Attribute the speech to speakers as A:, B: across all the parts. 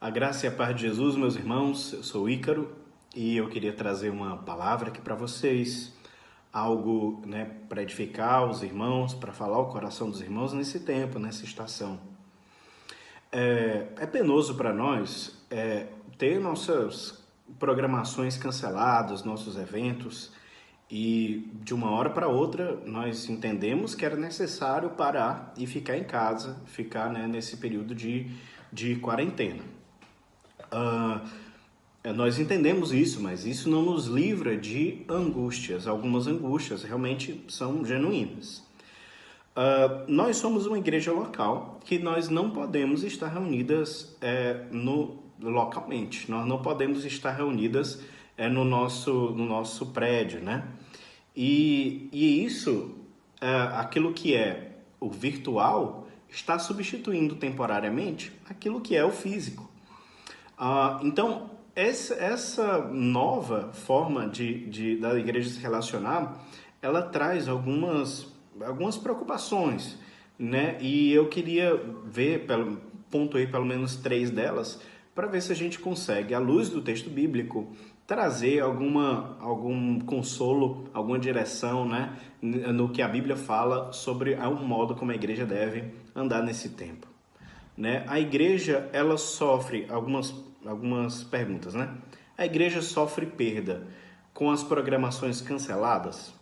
A: A graça e a paz de Jesus, meus irmãos, eu sou Ícaro e eu queria trazer uma palavra aqui para vocês, algo, para edificar os irmãos, para falar o coração dos irmãos nesse tempo, nessa estação. É penoso para nós ter nossas programações canceladas, nossos eventos, e de uma hora para outra nós entendemos que era necessário parar e ficar em casa, ficar nesse período de quarentena. Nós entendemos isso, mas isso não nos livra de angústias. Algumas angústias realmente são genuínas. Nós somos uma igreja local que nós não podemos estar reunidas localmente. Nós não podemos estar reunidas no nosso prédio, né? E isso, aquilo que é o virtual, está substituindo temporariamente aquilo que é o físico. Então, essa nova forma da igreja se relacionar, ela traz algumas preocupações, né? E eu queria pontuei pelo menos 3 delas, para ver se a gente consegue, à luz do texto bíblico, trazer algum consolo, alguma direção, né? No que a Bíblia fala sobre o modo como a igreja deve andar nesse tempo. Né? A igreja, ela sofre algumas perguntas, né? A igreja sofre perda com as programações canceladas?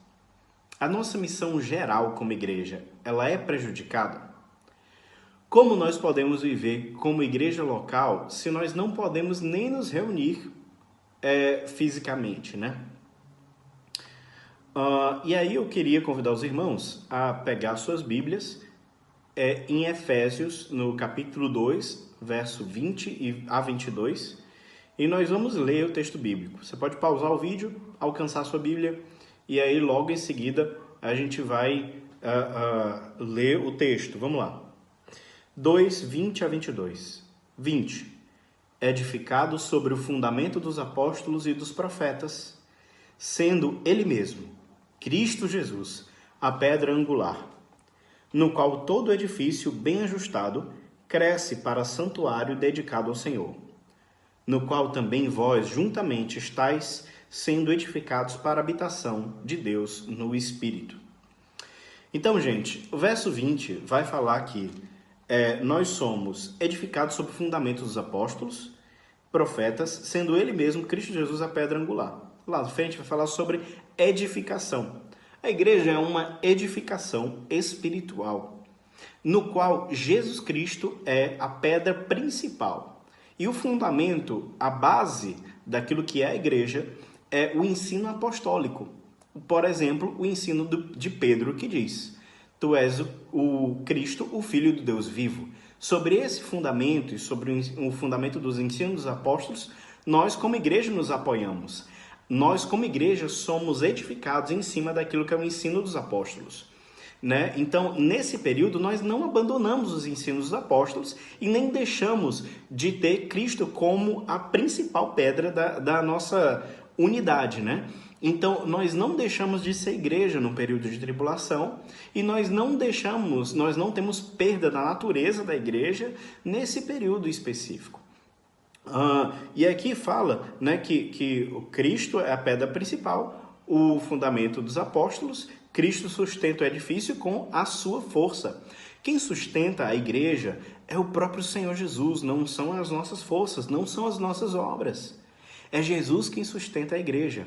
A: A nossa missão geral como igreja, ela é prejudicada? Como nós podemos viver como igreja local se nós não podemos nem nos reunir fisicamente, né? E aí eu queria convidar os irmãos a pegar suas Bíblias em Efésios, no capítulo 2, verso 20 a 22, e nós vamos ler o texto bíblico. Você pode pausar o vídeo, alcançar a sua Bíblia, e aí logo em seguida a gente vai ler o texto. Vamos lá. 2, 20 a 22. 20. Edificado sobre o fundamento dos apóstolos e dos profetas, sendo Ele mesmo, Cristo Jesus, a pedra angular, no qual todo edifício bem ajustado cresce para santuário dedicado ao Senhor, no qual também vós juntamente estáis sendo edificados para a habitação de Deus no Espírito. Então, gente, o verso 20 vai falar que nós somos edificados sobre o fundamento dos apóstolos, profetas, sendo Ele mesmo, Cristo Jesus, a pedra angular. Lá na frente vai falar sobre edificação. A igreja é uma edificação espiritual, no qual Jesus Cristo é a pedra principal. E o fundamento, a base daquilo que é a igreja, é o ensino apostólico. Por exemplo, o ensino de Pedro, que diz: Tu és o Cristo, o Filho do Deus vivo. Sobre esse fundamento e sobre o fundamento dos ensinos dos apóstolos, nós como igreja nos apoiamos. Nós, como igreja, somos edificados em cima daquilo que é o ensino dos apóstolos, né? Então, nesse período, nós não abandonamos os ensinos dos apóstolos e nem deixamos de ter Cristo como a principal pedra da nossa unidade, né? Então, nós não deixamos de ser igreja no período de tribulação e nós não temos perda da natureza da igreja nesse período específico. E aqui fala, né, que o Cristo é a pedra principal, o fundamento dos apóstolos. Cristo sustenta o edifício com a sua força. Quem sustenta a igreja é o próprio Senhor Jesus, não são as nossas forças, não são as nossas obras. É Jesus quem sustenta a igreja.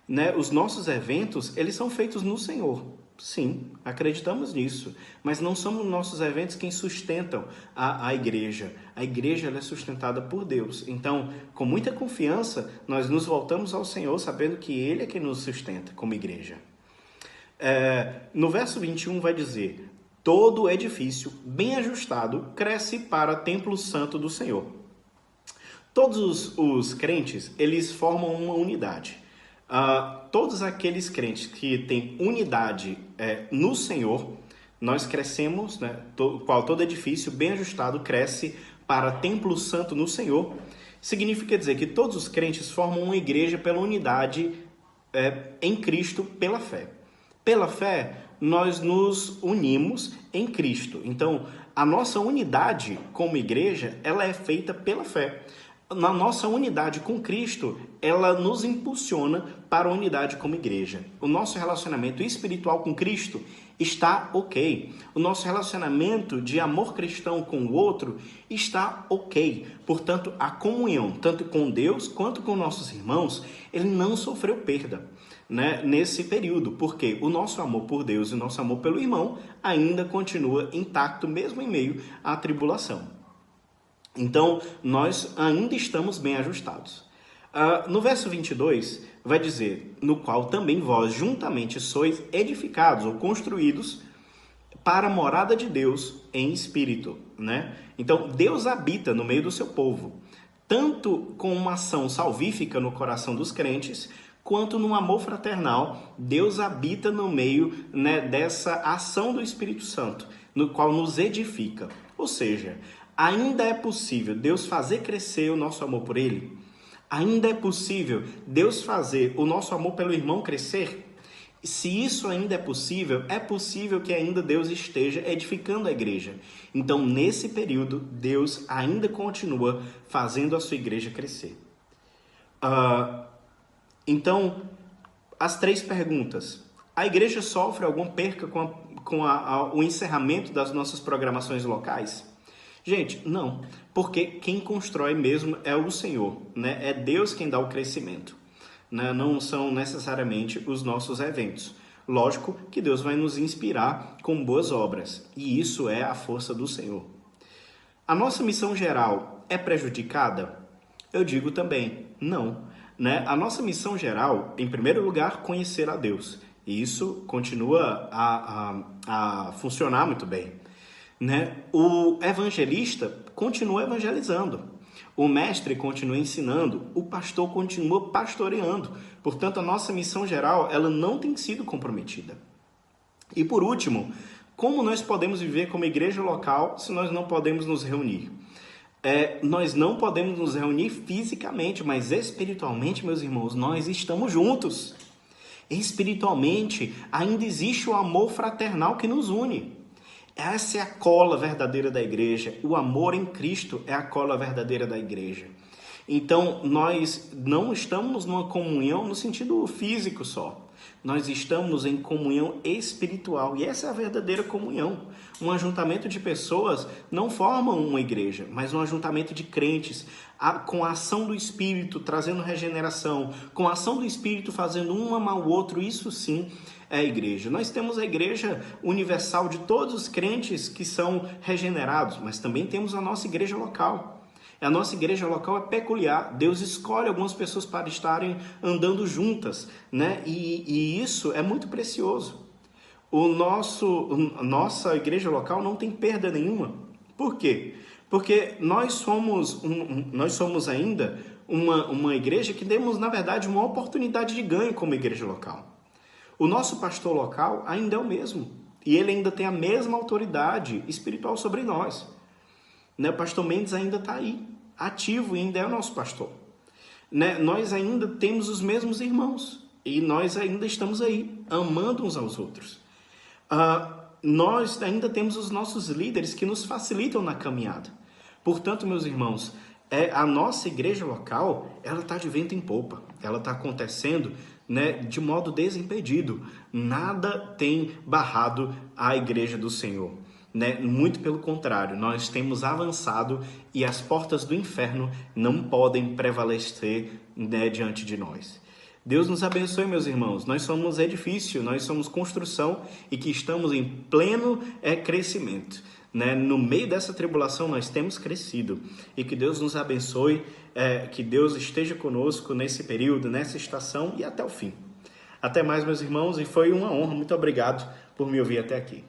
A: Né? Os nossos eventos, eles são feitos no Senhor. Sim, acreditamos nisso, mas não somos nossos eventos quem sustentam a igreja. A igreja ela é sustentada por Deus. Então, com muita confiança, nós nos voltamos ao Senhor, sabendo que Ele é quem nos sustenta como igreja. No verso 21 vai dizer: todo edifício bem ajustado cresce para o templo santo do Senhor. Todos os crentes, eles formam uma unidade. Todos aqueles crentes que têm unidade no Senhor, nós crescemos, né? Qual todo edifício bem ajustado cresce para templo santo no Senhor. Significa dizer que todos os crentes formam uma igreja pela unidade em Cristo, pela fé. Pela fé, nós nos unimos em Cristo. Então, a nossa unidade como igreja, ela é feita pela fé. Na nossa unidade com Cristo, ela nos impulsiona para a unidade como igreja. O nosso relacionamento espiritual com Cristo está ok. O nosso relacionamento de amor cristão com o outro está ok. Portanto, a comunhão, tanto com Deus quanto com nossos irmãos, ele não sofreu perda, né, nesse período, porque o nosso amor por Deus e o nosso amor pelo irmão ainda continua intacto, mesmo em meio à tribulação. Então, nós ainda estamos bem ajustados. No verso 22, vai dizer, no qual também vós juntamente sois edificados ou construídos para a morada de Deus em espírito, né? Então, Deus habita no meio do seu povo, tanto com uma ação salvífica no coração dos crentes, quanto no amor fraternal. Deus habita no meio, né, dessa ação do Espírito Santo, no qual nos edifica. Ou seja, ainda é possível Deus fazer crescer o nosso amor por Ele? Ainda é possível Deus fazer o nosso amor pelo irmão crescer? Se isso ainda é possível que ainda Deus esteja edificando a igreja. Então, nesse período, Deus ainda continua fazendo a sua igreja crescer. Então, as 3 perguntas. A igreja sofre alguma perca com o encerramento das nossas programações locais? Gente, não, porque quem constrói mesmo é o Senhor, né? É Deus quem dá o crescimento, né? Não são necessariamente os nossos eventos. Lógico que Deus vai nos inspirar com boas obras, e isso é a força do Senhor. A nossa missão geral é prejudicada? Eu digo também, não, né? A nossa missão geral, em primeiro lugar, conhecer a Deus, e isso continua a funcionar muito bem. Né? O evangelista continua evangelizando, o mestre continua ensinando, o pastor continua pastoreando. Portanto, a nossa missão geral, ela não tem sido comprometida. E por último, como nós podemos viver como igreja local se nós não podemos nos reunir? Nós não podemos nos reunir fisicamente, mas espiritualmente, meus irmãos, nós estamos juntos. Espiritualmente, ainda existe o amor fraternal que nos une. Essa é a cola verdadeira da igreja. O amor em Cristo é a cola verdadeira da igreja. Então, nós não estamos numa comunhão no sentido físico só. Nós estamos em comunhão espiritual. E essa é a verdadeira comunhão. Um ajuntamento de pessoas não forma uma igreja, mas um ajuntamento de crentes, com a ação do Espírito trazendo regeneração, com a ação do Espírito fazendo um amar o outro. Isso sim é a igreja. Nós temos a igreja universal de todos os crentes que são regenerados, mas também temos a nossa igreja local. A nossa igreja local é peculiar. Deus escolhe algumas pessoas para estarem andando juntas, né? E isso é muito precioso. Nossa igreja local não tem perda nenhuma. Por quê? Porque nós somos ainda uma igreja que temos, na verdade, uma oportunidade de ganho como igreja local. O nosso pastor local ainda é o mesmo. E ele ainda tem a mesma autoridade espiritual sobre nós. Né? O pastor Mendes ainda está aí, ativo, e ainda é o nosso pastor. Né? Nós ainda temos os mesmos irmãos. E nós ainda estamos aí, amando uns aos outros. Nós ainda temos os nossos líderes que nos facilitam na caminhada. Portanto, meus irmãos, a nossa igreja local, ela está de vento em popa. Ela está acontecendo, né, de modo desimpedido. Nada tem barrado a igreja do Senhor. Né? Muito pelo contrário, nós temos avançado e as portas do inferno não podem prevalecer, né, diante de nós. Deus nos abençoe, meus irmãos. Nós somos edifício, nós somos construção e que estamos em pleno crescimento. Né? No meio dessa tribulação nós temos crescido e que Deus nos abençoe, que Deus esteja conosco nesse período, nessa estação e até o fim. Até mais, meus irmãos, e foi uma honra. Muito obrigado por me ouvir até aqui.